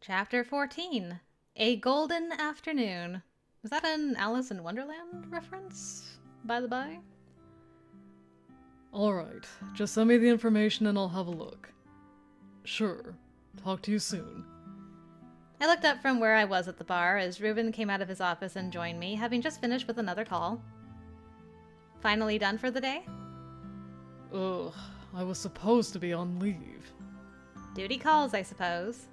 Chapter 14. A Golden Afternoon. Was that an Alice in Wonderland reference, by the by? Alright, just send me the information and I'll have a look. Sure. Talk to you soon. I looked up from where I was at the bar as Reuben came out of his office and joined me, having just finished with another call. Finally done for the day? Ugh, I was supposed to be on leave. Duty calls, I suppose.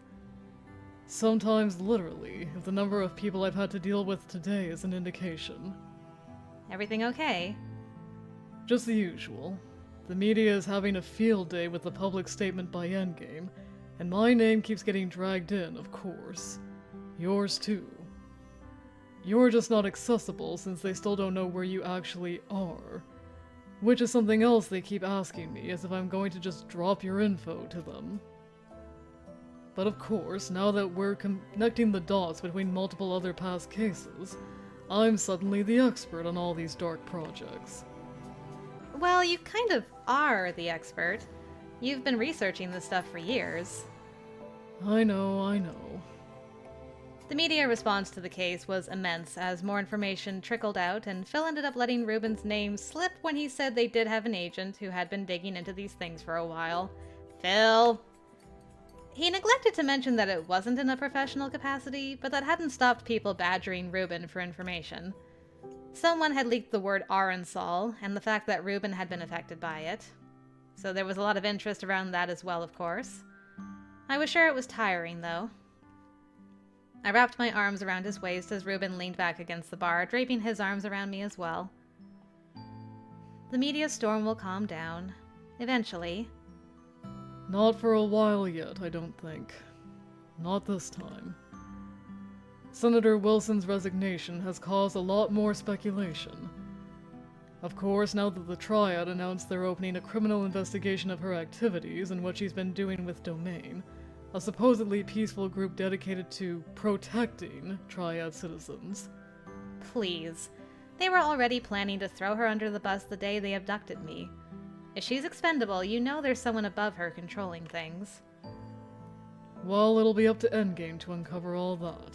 Sometimes literally, if the number of people I've had to deal with today is an indication. Everything okay? Just the usual. The media is having a field day with the public statement by Endgame, and my name keeps getting dragged in, of course. Yours too. You're just not accessible since they still don't know where you actually are. Which is something else they keep asking me, as if I'm going to just drop your info to them. But of course, now that we're connecting the dots between multiple other past cases, I'm suddenly the expert on all these dark projects. Well, you kind of are the expert. You've been researching this stuff for years. I know. The media response to the case was immense as more information trickled out, and Phil ended up letting Reuben's name slip when he said they did have an agent who had been digging into these things for a while. Phil! He neglected to mention that it wasn't in a professional capacity, but that hadn't stopped people badgering Reuben for information. Someone had leaked the word Arensol, and the fact that Reuben had been affected by it. So there was a lot of interest around that as well, of course. I was sure it was tiring, though. I wrapped my arms around his waist as Reuben leaned back against the bar, draping his arms around me as well. The media storm will calm down. Eventually. Not for a while yet, I don't think. Not this time. Senator Wilson's resignation has caused a lot more speculation. Of course, now that the Triad announced they're opening a criminal investigation of her activities and what she's been doing with Domain, a supposedly peaceful group dedicated to protecting Triad citizens. Please. They were already planning to throw her under the bus the day they abducted me. If she's expendable, you know there's someone above her controlling things. Well, it'll be up to Endgame to uncover all that.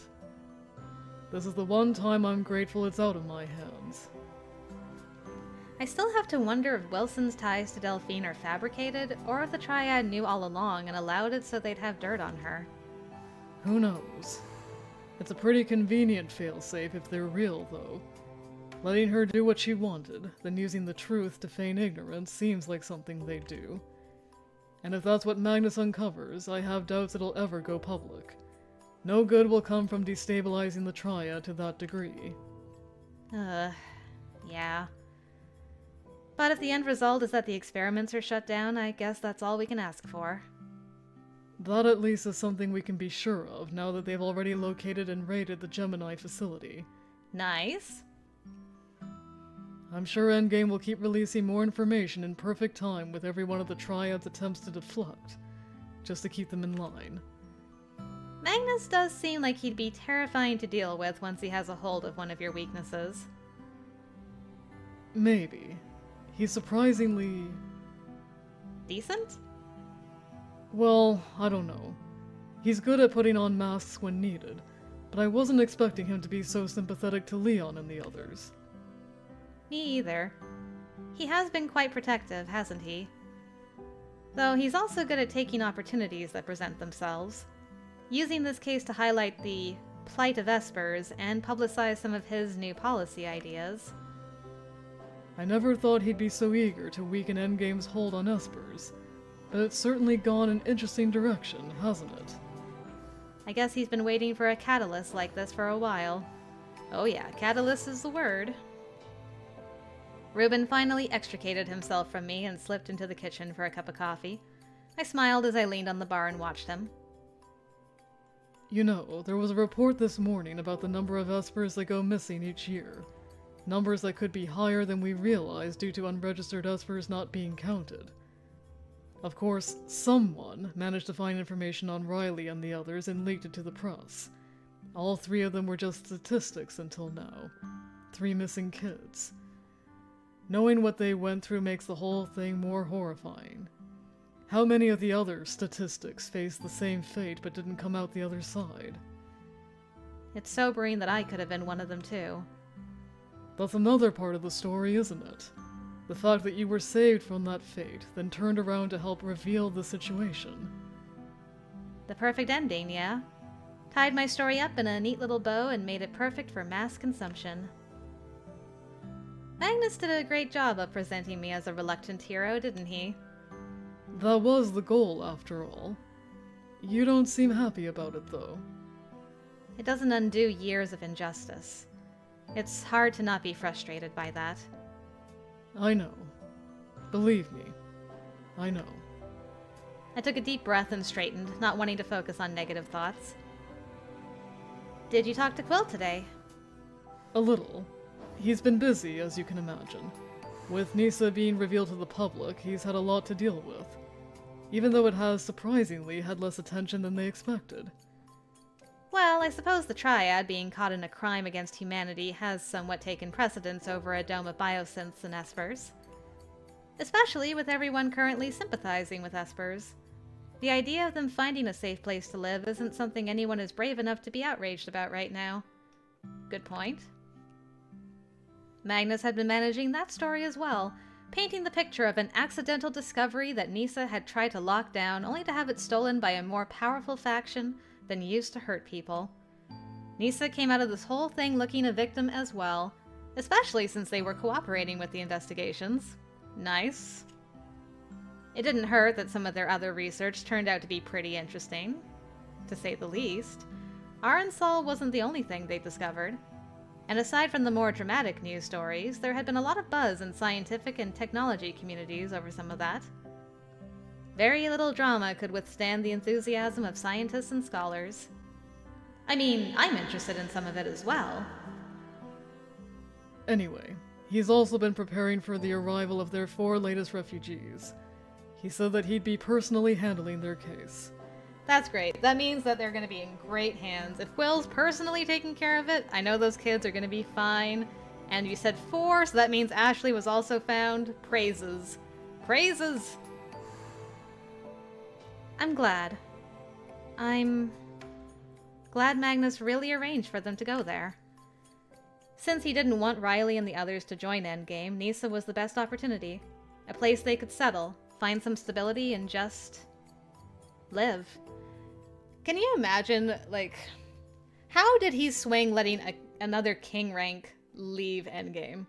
This is the one time I'm grateful it's out of my hands. I still have to wonder if Wilson's ties to Delphine are fabricated, or if the Triad knew all along and allowed it so they'd have dirt on her. Who knows? It's a pretty convenient failsafe if they're real, though. Letting her do what she wanted, then using the truth to feign ignorance seems like something they'd do. And if that's what Magnus uncovers, I have doubts it'll ever go public. No good will come from destabilizing the Triad to that degree. Yeah. But if the end result is that the experiments are shut down, I guess that's all we can ask for. That at least is something we can be sure of now that they've already located and raided the Gemini facility. Nice. I'm sure Endgame will keep releasing more information in perfect time with every one of the Triad's attempts to deflect, just to keep them in line. Magnus does seem like he'd be terrifying to deal with once he has a hold of one of your weaknesses. Maybe. He's surprisingly... Decent? Well, I don't know. He's good at putting on masks when needed, but I wasn't expecting him to be so sympathetic to Leon and the others. Me either. He has been quite protective, hasn't he? Though he's also good at taking opportunities that present themselves, using this case to highlight the plight of Espers and publicize some of his new policy ideas. I never thought he'd be so eager to weaken Endgame's hold on Espers, but it's certainly gone an interesting direction, hasn't it? I guess he's been waiting for a catalyst like this for a while. Oh yeah, catalyst is the word. Reuben finally extricated himself from me and slipped into the kitchen for a cup of coffee. I smiled as I leaned on the bar and watched him. You know, there was a report this morning about the number of Espers that go missing each year. Numbers that could be higher than we realize due to unregistered Espers not being counted. Of course, someone managed to find information on Riley and the others and leaked it to the press. All three of them were just statistics until now. 3 missing kids. Knowing what they went through makes the whole thing more horrifying. How many of the other statistics faced the same fate but didn't come out the other side? It's sobering that I could have been one of them too. That's another part of the story, isn't it? The fact that you were saved from that fate, then turned around to help reveal the situation. The perfect ending, yeah? Tied my story up in a neat little bow and made it perfect for mass consumption. Magnus did a great job of presenting me as a reluctant hero, didn't he? That was the goal, after all. You don't seem happy about it, though. It doesn't undo years of injustice. It's hard to not be frustrated by that. I know. Believe me, I know. I took a deep breath and straightened, not wanting to focus on negative thoughts. Did you talk to Quill today? A little. He's been busy, as you can imagine. With Nisa being revealed to the public, he's had a lot to deal with. Even though it has, surprisingly, had less attention than they expected. Well, I suppose the Triad being caught in a crime against humanity has somewhat taken precedence over a dome of biosynths and espers. Especially with everyone currently sympathizing with espers. The idea of them finding a safe place to live isn't something anyone is brave enough to be outraged about right now. Good point. Magnus had been managing that story as well, painting the picture of an accidental discovery that Nisa had tried to lock down only to have it stolen by a more powerful faction than used to hurt people. Nisa came out of this whole thing looking a victim as well, especially since they were cooperating with the investigations. Nice. It didn't hurt that some of their other research turned out to be pretty interesting, to say the least. Arnsal wasn't the only thing they discovered. And aside from the more dramatic news stories, there had been a lot of buzz in scientific and technology communities over some of that. Very little drama could withstand the enthusiasm of scientists and scholars. I mean, I'm interested in some of it as well. Anyway, he's also been preparing for the arrival of their 4 latest refugees. He said that he'd be personally handling their case. That's great. That means that they're going to be in great hands. If Will's personally taking care of it, I know those kids are going to be fine. And you said 4, so that means Ashley was also found. Praises. Praises! I'm glad. I'm glad Magnus really arranged for them to go there. Since he didn't want Riley and the others to join Endgame, Nisa was the best opportunity. A place they could settle, find some stability, and just live. Can you imagine, like, how did he swing letting another king rank leave Endgame?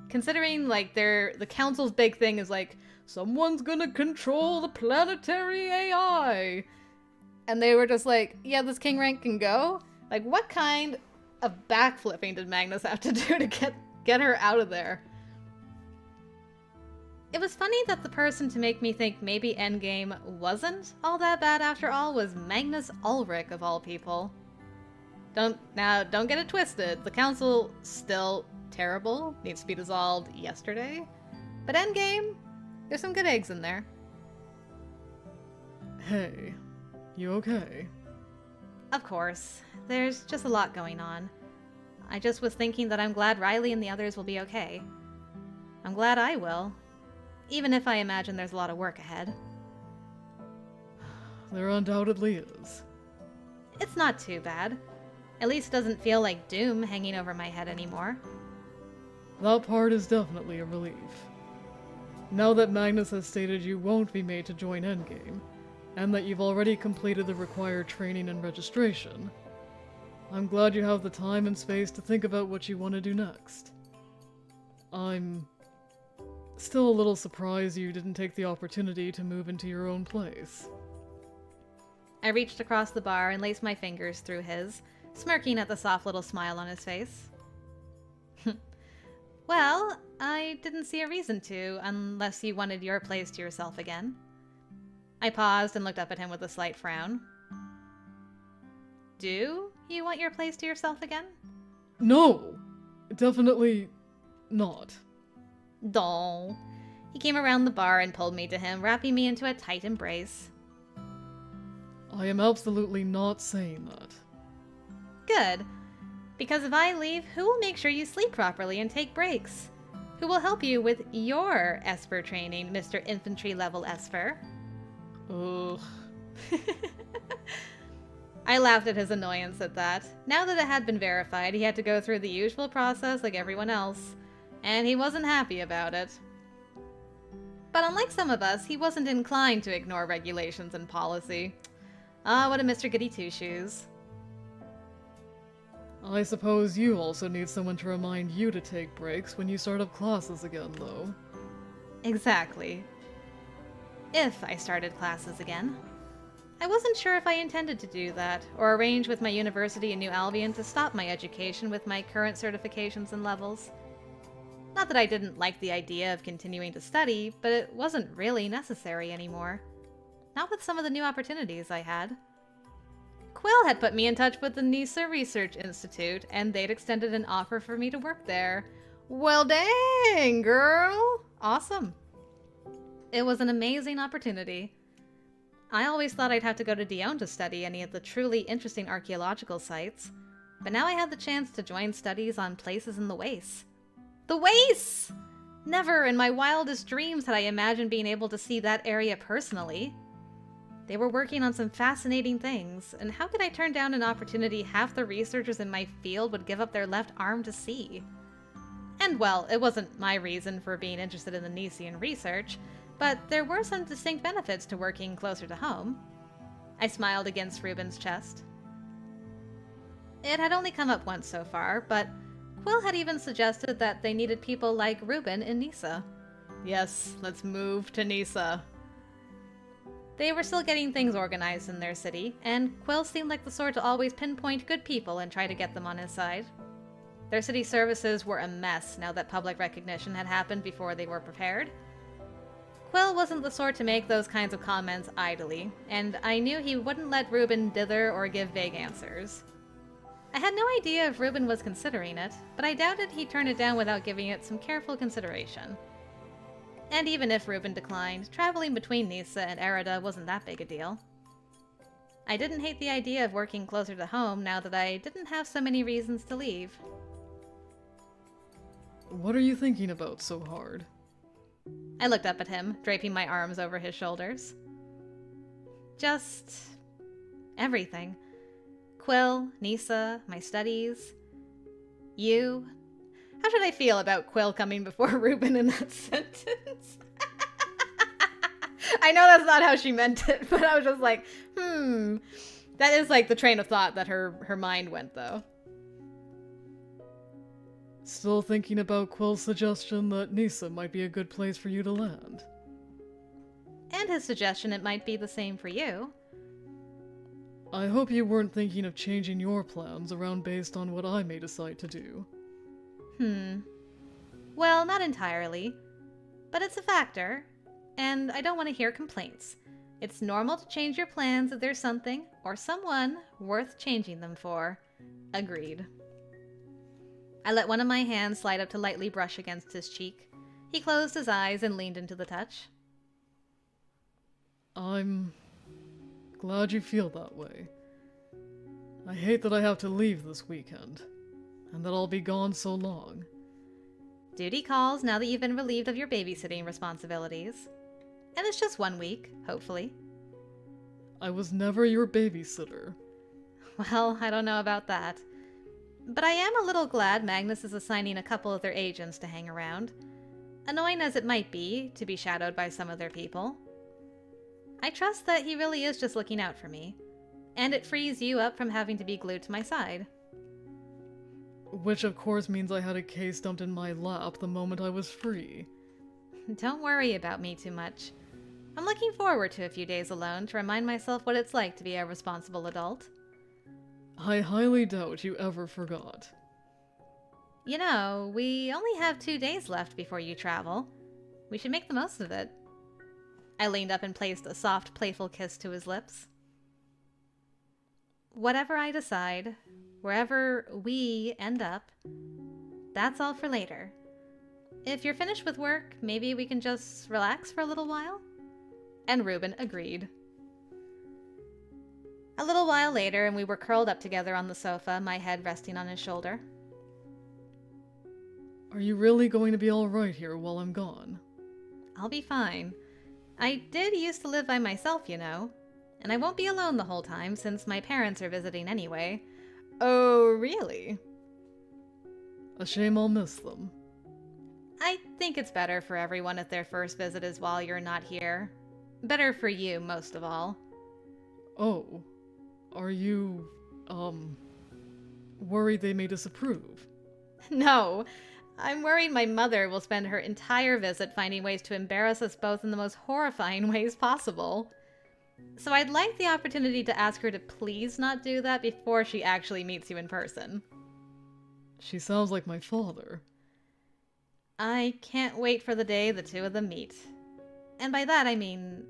Considering, like, the council's big thing is, like, someone's gonna control the planetary AI. And they were just like, yeah, this king rank can go? Like, what kind of backflipping did Magnus have to do to get her out of there? It was funny that the person to make me think maybe Endgame wasn't all that bad after all was Magnus Ulrich, of all people. Don't get it twisted. The council still terrible, needs to be dissolved yesterday. But Endgame, there's some good eggs in there. Hey, you okay? Of course. There's just a lot going on. I just was thinking that I'm glad Riley and the others will be okay. I'm glad I will. Even if I imagine there's a lot of work ahead. There undoubtedly is. It's not too bad. At least it doesn't feel like doom hanging over my head anymore. That part is definitely a relief. Now that Magnus has stated you won't be made to join Endgame, and that you've already completed the required training and registration, I'm glad you have the time and space to think about what you want to do next. I'm still a little surprised you didn't take the opportunity to move into your own place. I reached across the bar and laced my fingers through his, smirking at the soft little smile on his face. Well, I didn't see a reason to, unless you wanted your place to yourself again. I paused and looked up at him with a slight frown. Do you want your place to yourself again? No! Definitely not. Doll. He came around the bar and pulled me to him, wrapping me into a tight embrace. I am absolutely not saying that. Good. Because if I leave, who will make sure you sleep properly and take breaks? Who will help you with your Esper training, Mr. Infantry Level Esper? Ugh. I laughed at his annoyance at that. Now that it had been verified, he had to go through the usual process like everyone else, and he wasn't happy about it. But unlike some of us, he wasn't inclined to ignore regulations and policy. Ah, what a Mr. Goody Two-Shoes. I suppose you also need someone to remind you to take breaks when you start up classes again, though. Exactly. If I started classes again. I wasn't sure if I intended to do that, or arrange with my university in New Albion to stop my education with my current certifications and levels. Not that I didn't like the idea of continuing to study, but it wasn't really necessary anymore. Not with some of the new opportunities I had. Quill had put me in touch with the NISA Research Institute, and they'd extended an offer for me to work there. Well, dang, girl! Awesome. It was an amazing opportunity. I always thought I'd have to go to Dion to study any of the truly interesting archaeological sites, but now I had the chance to join studies on places in the Wastes. The Wastes! Never in my wildest dreams had I imagined being able to see that area personally. They were working on some fascinating things, and how could I turn down an opportunity half the researchers in my field would give up their left arm to see? And well, it wasn't my reason for being interested in the Nisian research, but there were some distinct benefits to working closer to home. I smiled against Reuben's chest. It had only come up once so far, but Quill had even suggested that they needed people like Reuben in Nisa. Yes, let's move to Nisa. They were still getting things organized in their city, and Quill seemed like the sort to always pinpoint good people and try to get them on his side. Their city services were a mess now that public recognition had happened before they were prepared. Quill wasn't the sort to make those kinds of comments idly, and I knew he wouldn't let Reuben dither or give vague answers. I had no idea if Reuben was considering it, but I doubted he'd turn it down without giving it some careful consideration. And even if Reuben declined, traveling between Nisa and Erida wasn't that big a deal. I didn't hate the idea of working closer to home now that I didn't have so many reasons to leave. What are you thinking about so hard? I looked up at him, draping my arms over his shoulders. Just everything. Quill, Nisa, my studies, you. How should I feel about Quill coming before Reuben in that sentence? I know that's not how she meant it, but I was just like, That is like the train of thought that her mind went, though. Still thinking about Quill's suggestion that Nisa might be a good place for you to land. And his suggestion it might be the same for you. I hope you weren't thinking of changing your plans around based on what I may decide to do. Well, not entirely. But it's a factor, and I don't want to hear complaints. It's normal to change your plans if there's something, or someone, worth changing them for. Agreed. I let one of my hands slide up to lightly brush against his cheek. He closed his eyes and leaned into the touch. I'm glad you feel that way. I hate that I have to leave this weekend, and that I'll be gone so long. Duty calls now that you've been relieved of your babysitting responsibilities. And it's just 1 week, hopefully. I was never your babysitter. Well, I don't know about that. But I am a little glad Magnus is assigning a couple of their agents to hang around. Annoying as it might be, to be shadowed by some of their people. I trust that he really is just looking out for me. And it frees you up from having to be glued to my side. Which of course means I had a case dumped in my lap the moment I was free. Don't worry about me too much. I'm looking forward to a few days alone to remind myself what it's like to be a responsible adult. I highly doubt you ever forgot. You know, we only have 2 days left before you travel. We should make the most of it. I leaned up and placed a soft, playful kiss to his lips. Whatever I decide, wherever we end up, that's all for later. If you're finished with work, maybe we can just relax for a little while? And Reuben agreed. A little while later, and we were curled up together on the sofa, my head resting on his shoulder. Are you really going to be alright here while I'm gone? I'll be fine. I did used to live by myself, you know. And I won't be alone the whole time since my parents are visiting anyway. Oh, really? A shame I'll miss them. I think it's better for everyone if their first visit is while you're not here. Better for you, most of all. Oh, are you, worried they may disapprove? No, I'm worried my mother will spend her entire visit finding ways to embarrass us both in the most horrifying ways possible. So I'd like the opportunity to ask her to please not do that before she actually meets you in person. She sounds like my father. I can't wait for the day the two of them meet. And by that I mean,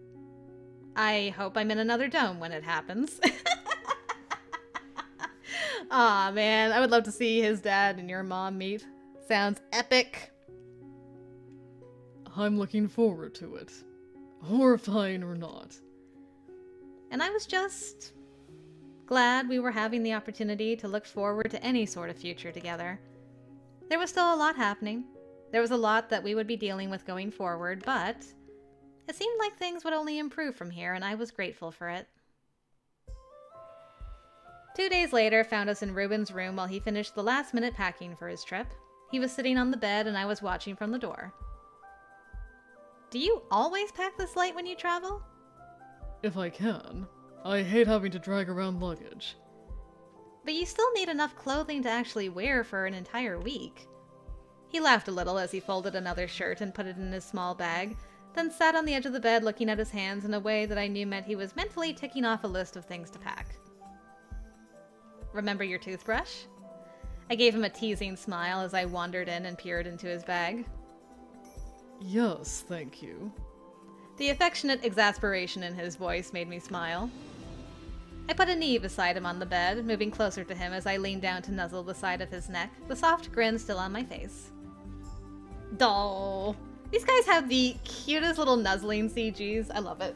I hope I'm in another dome when it happens. Aw, man, I would love to see his dad and your mom meet. Sounds epic. I'm looking forward to it. Horrifying or not. And I was just glad we were having the opportunity to look forward to any sort of future together. There was still a lot happening. There was a lot that we would be dealing with going forward, but it seemed like things would only improve from here, and I was grateful for it. 2 days later found us in Reuben's room while he finished the last-minute packing for his trip. He was sitting on the bed, and I was watching from the door. Do you always pack this light when you travel? If I can. I hate having to drag around luggage. But you still need enough clothing to actually wear for an entire week. He laughed a little as he folded another shirt and put it in his small bag, then sat on the edge of the bed looking at his hands in a way that I knew meant he was mentally ticking off a list of things to pack. Remember your toothbrush? I gave him a teasing smile as I wandered in and peered into his bag. Yes, thank you. The affectionate exasperation in his voice made me smile. I put a knee beside him on the bed, moving closer to him as I leaned down to nuzzle the side of his neck, the soft grin still on my face. Doll! These guys have the cutest little nuzzling CGs. I love it.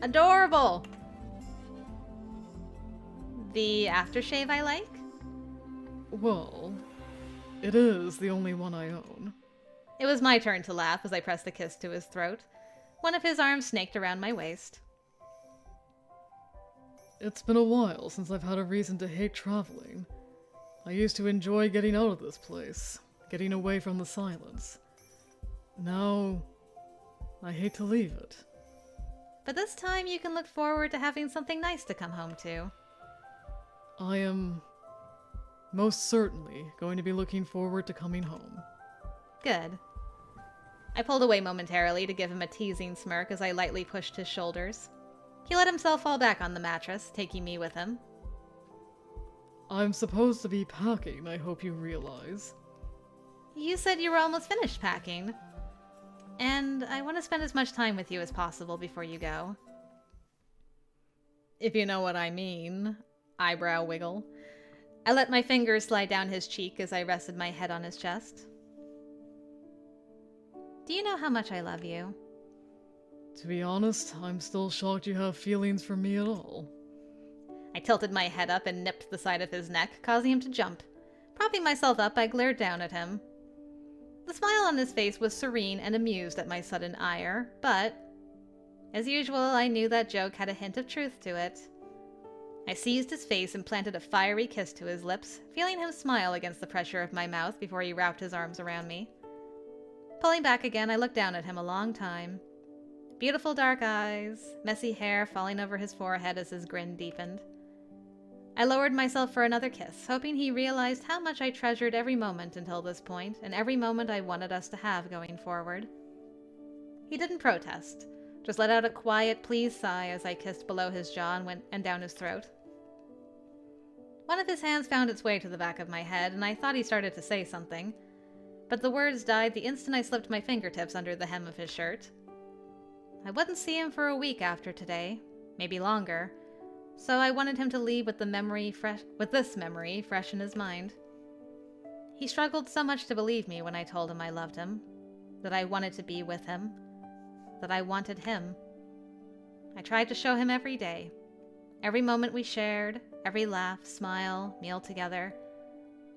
Adorable! The aftershave I like? Well, it is the only one I own. It was my turn to laugh as I pressed a kiss to his throat. One of his arms snaked around my waist. It's been a while since I've had a reason to hate traveling. I used to enjoy getting out of this place, getting away from the silence. Now, I hate to leave it. But this time you can look forward to having something nice to come home to. I am most certainly going to be looking forward to coming home. Good. I pulled away momentarily to give him a teasing smirk as I lightly pushed his shoulders. He let himself fall back on the mattress, taking me with him. I'm supposed to be packing, I hope you realize. You said you were almost finished packing. And I want to spend as much time with you as possible before you go. If you know what I mean. Eyebrow wiggle. I let my fingers slide down his cheek as I rested my head on his chest. Do you know how much I love you? To be honest, I'm still shocked you have feelings for me at all. I tilted my head up and nipped the side of his neck, causing him to jump. Propping myself up, I glared down at him. The smile on his face was serene and amused at my sudden ire, but, as usual, I knew that joke had a hint of truth to it. I seized his face and planted a fiery kiss to his lips, feeling him smile against the pressure of my mouth before he wrapped his arms around me. Pulling back again, I looked down at him a long time. Beautiful dark eyes, messy hair falling over his forehead as his grin deepened. I lowered myself for another kiss, hoping he realized how much I treasured every moment until this point, and every moment I wanted us to have going forward. He didn't protest, just let out a quiet, pleased sigh as I kissed below his jaw and went down his throat. One of his hands found its way to the back of my head, and I thought he started to say something, but the words died the instant I slipped my fingertips under the hem of his shirt. I wouldn't see him for a week after today, maybe longer, so I wanted him to leave with this memory fresh in his mind. He struggled so much to believe me when I told him I loved him, that I wanted to be with him, that I wanted him. I tried to show him every day, every moment we shared, every laugh, smile, meal together,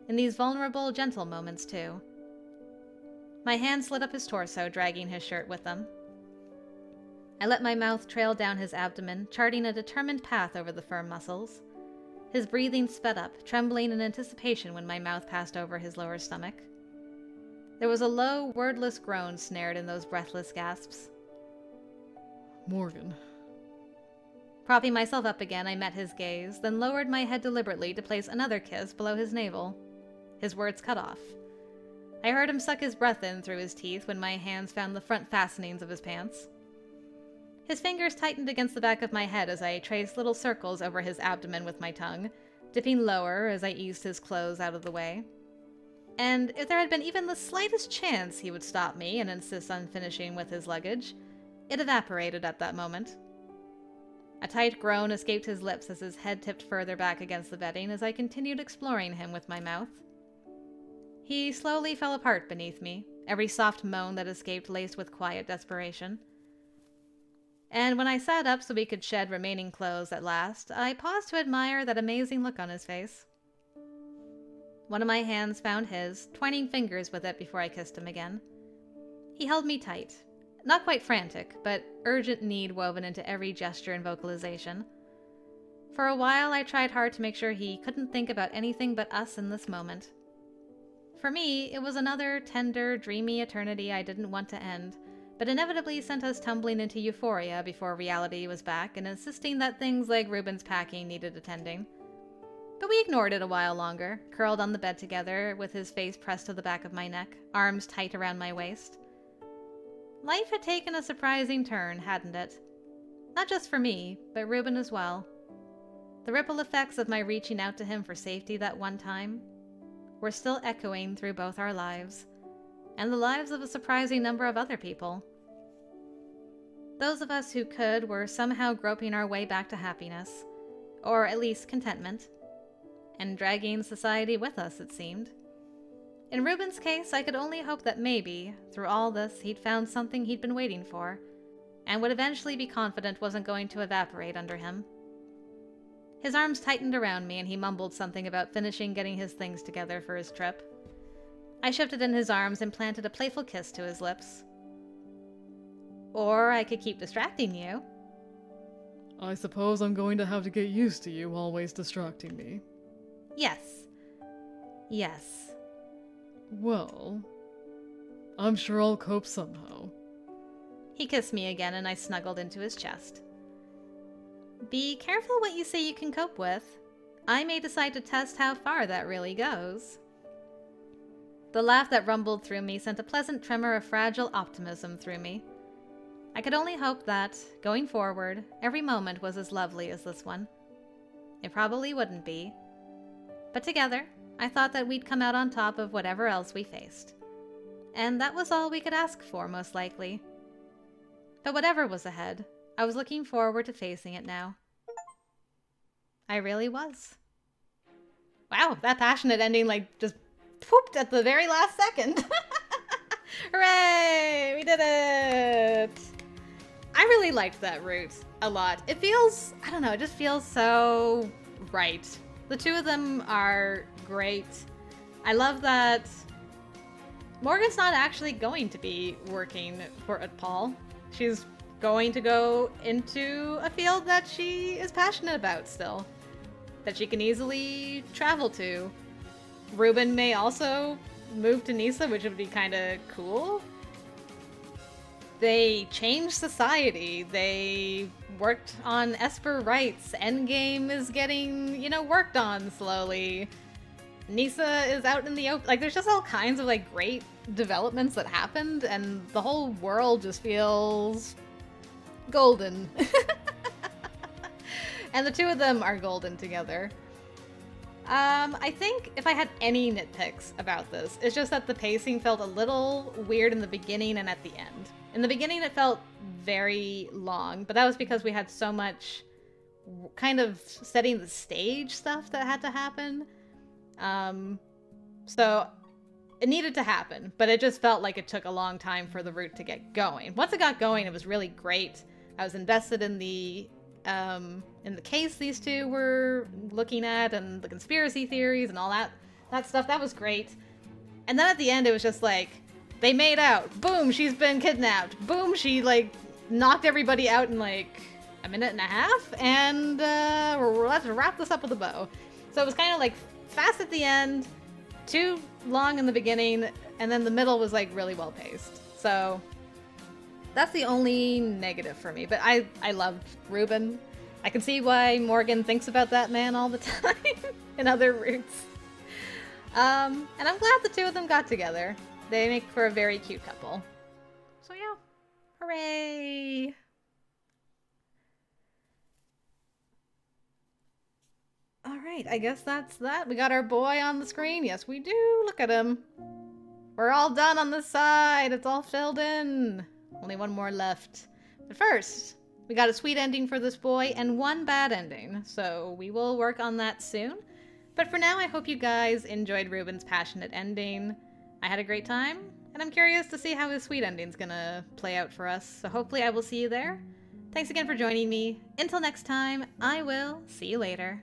in these vulnerable, gentle moments too. My hand slid up his torso, dragging his shirt with them. I let my mouth trail down his abdomen, charting a determined path over the firm muscles. His breathing sped up, trembling in anticipation when my mouth passed over his lower stomach. There was a low, wordless groan snared in those breathless gasps. Morgan. Propping myself up again, I met his gaze, then lowered my head deliberately to place another kiss below his navel. His words cut off. I heard him suck his breath in through his teeth when my hands found the front fastenings of his pants. His fingers tightened against the back of my head as I traced little circles over his abdomen with my tongue, dipping lower as I eased his clothes out of the way. And if there had been even the slightest chance he would stop me and insist on finishing with his luggage, it evaporated at that moment. A tight groan escaped his lips as his head tipped further back against the bedding as I continued exploring him with my mouth. He slowly fell apart beneath me, every soft moan that escaped laced with quiet desperation. And when I sat up so we could shed remaining clothes at last, I paused to admire that amazing look on his face. One of my hands found his, twining fingers with it before I kissed him again. He held me tight, not quite frantic, but urgent need woven into every gesture and vocalization. For a while, I tried hard to make sure he couldn't think about anything but us in this moment. For me, it was another tender, dreamy eternity I didn't want to end, but inevitably sent us tumbling into euphoria before reality was back and insisting that things like Reuben's packing needed attending. But we ignored it a while longer, curled on the bed together, with his face pressed to the back of my neck, arms tight around my waist. Life had taken a surprising turn, hadn't it? Not just for me, but Reuben as well. The ripple effects of my reaching out to him for safety that one time were still echoing through both our lives, and the lives of a surprising number of other people. Those of us who could were somehow groping our way back to happiness, or at least contentment, and dragging society with us, it seemed. In Reuben's case, I could only hope that maybe, through all this, he'd found something he'd been waiting for, and would eventually be confident wasn't going to evaporate under him. His arms tightened around me, and he mumbled something about finishing getting his things together for his trip. I shifted in his arms and planted a playful kiss to his lips. Or I could keep distracting you. I suppose I'm going to have to get used to you always distracting me. Yes. Yes. Well, I'm sure I'll cope somehow. He kissed me again, and I snuggled into his chest. Be careful what you say you can cope with. I may decide to test how far that really goes. The laugh that rumbled through me sent a pleasant tremor of fragile optimism through me. I could only hope that, going forward, every moment was as lovely as this one. It probably wouldn't be. But together, I thought that we'd come out on top of whatever else we faced. And that was all we could ask for, most likely. But whatever was ahead, I was looking forward to facing it now. I really was. Wow, that passionate ending, just pooped at the very last second. Hooray! We did it! I really liked that route a lot. It feels, I don't know, it just feels so right. The two of them are great. I love that Morgan's not actually going to be working for Paul. She's going to go into a field that she is passionate about still, that she can easily travel to. Reuben may also move to Nisa, which would be kind of cool. They changed society. They worked on Esper rights. Endgame is getting, worked on slowly. Nisa is out in the open. There's just all kinds of, great developments that happened, and the whole world just feels golden. And the two of them are golden together. I think if I had any nitpicks about this, it's just that the pacing felt a little weird in the beginning and at the end. In the beginning, it felt very long, but that was because we had so much kind of setting the stage stuff that had to happen. So it needed to happen, but it just felt like it took a long time for the route to get going. Once it got going, it was really great. I was invested in the case these two were looking at, and the conspiracy theories and all that stuff. That was great. And then at the end, it was just they made out. Boom, she's been kidnapped. Boom, she knocked everybody out in like a minute and a half, and let's wrap this up with a bow. So it was kind of like fast at the end, too long in the beginning, and then the middle was like really well paced. So that's the only negative for me, but I loved Reuben. I can see why Morgan thinks about that man all the time in other routes. And I'm glad the two of them got together. They make for a very cute couple. So yeah, hooray! Alright, I guess that's that. We got our boy on the screen. Yes, we do. Look at him. We're all done on this side. It's all filled in. Only one more left. But first, we got a sweet ending for this boy and one bad ending. So we will work on that soon. But for now, I hope you guys enjoyed Reuben's passionate ending. I had a great time, and I'm curious to see how his sweet ending's gonna play out for us. So hopefully I will see you there. Thanks again for joining me. Until next time, I will see you later.